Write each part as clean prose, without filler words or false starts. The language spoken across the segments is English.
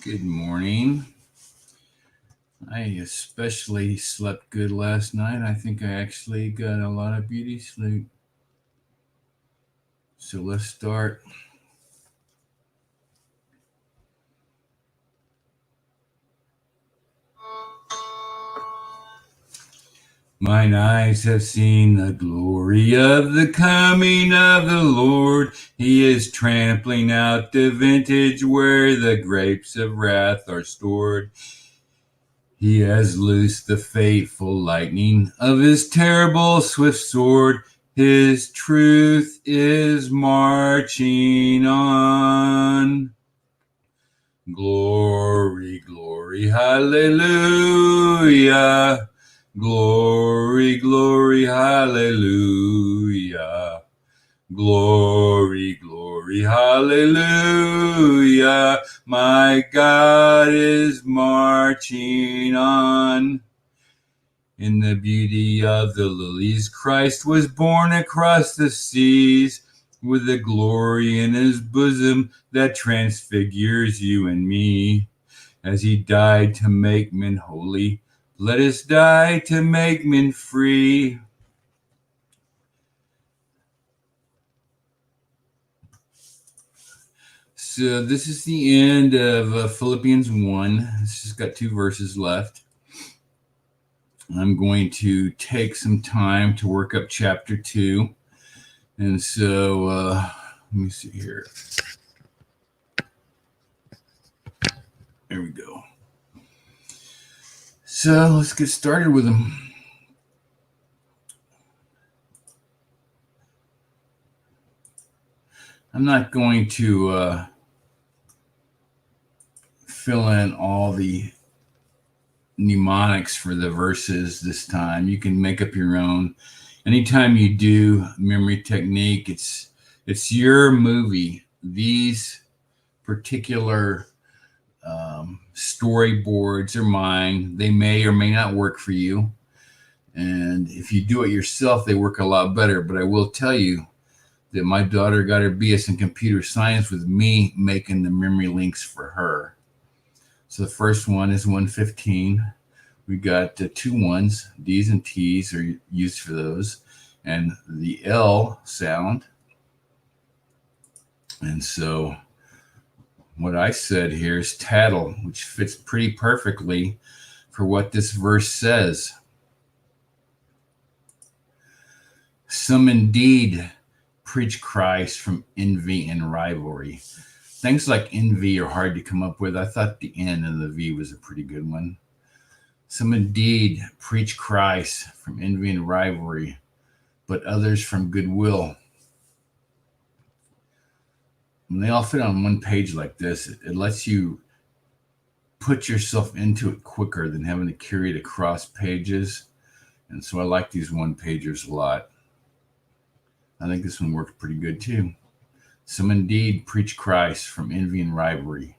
Good morning. I especially slept good last night. I think I actually got a lot of beauty sleep. So let's start. Mine eyes have seen the glory of the coming of the Lord. He is trampling out the vintage where the grapes of wrath are stored. He has loosed the fateful lightning of his terrible swift sword. His truth is marching on. Glory, glory, hallelujah. Glory, glory, hallelujah. Glory, glory, hallelujah. My God is marching on. In the beauty of the lilies, Christ was born across the seas with a glory in his bosom that transfigures you and me. As he died to make men holy, let us die to make men free. So this is the end of Philippians 1. It's just got 2 verses left. I'm going to take some time to work up chapter 2. And so let me see here. There we go. So let's get started with them. I'm not going to fill in all the mnemonics for the verses this time. You can make up your own. Anytime you do memory technique, it's your movie. These particular storyboards are mine. They may or may not work for you. And if you do it yourself, they work a lot better. But I will tell you that my daughter got her BS in computer science with me making the memory links for her. So the first one is 115. We got 2 ones. D's and T's are used for those. And the L sound. And so what I said here is tattle, which fits pretty perfectly for what this verse says. Some indeed preach Christ from envy and rivalry. Things like envy are hard to come up with. I thought the N and the V was a pretty good one. Some indeed preach Christ from envy and rivalry, but others from goodwill. When they all fit on one page like this, it lets you put yourself into it quicker than having to carry it across pages. And so I like these one pagers a lot. I think this one worked pretty good too. Some indeed preach Christ from envy and rivalry,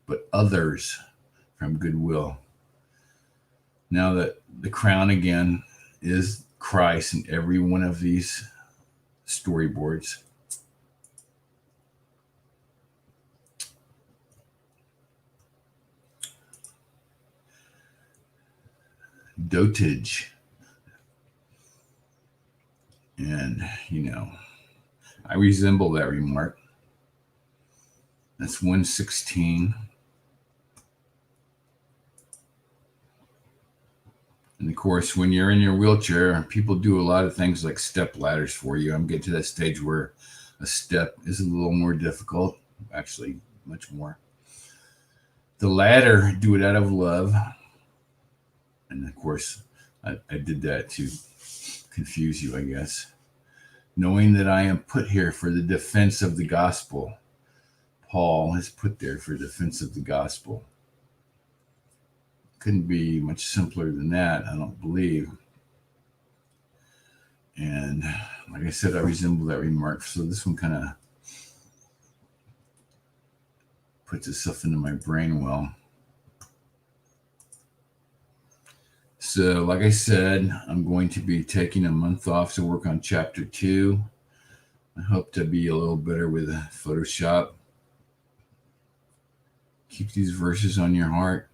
but others from goodwill. Now that the crown again is Christ in every one of these storyboards. Dotage. And, I resemble that remark. That's 116. And of course, when you're in your wheelchair, people do a lot of things like step ladders for you. I'm getting to that stage where a step is a little more difficult, actually, much more. The ladder, do it out of love. And of course, I did that to confuse you, I guess. Knowing that I am put here for the defense of the gospel. Paul is put there for defense of the gospel. Couldn't be much simpler than that, I don't believe. And like I said, I resemble that remark. So this one kind of puts itself into my brain well. So, like I said, I'm going to be taking a month off to work on chapter 2. I hope to be a little better with Photoshop. Keep these verses on your heart.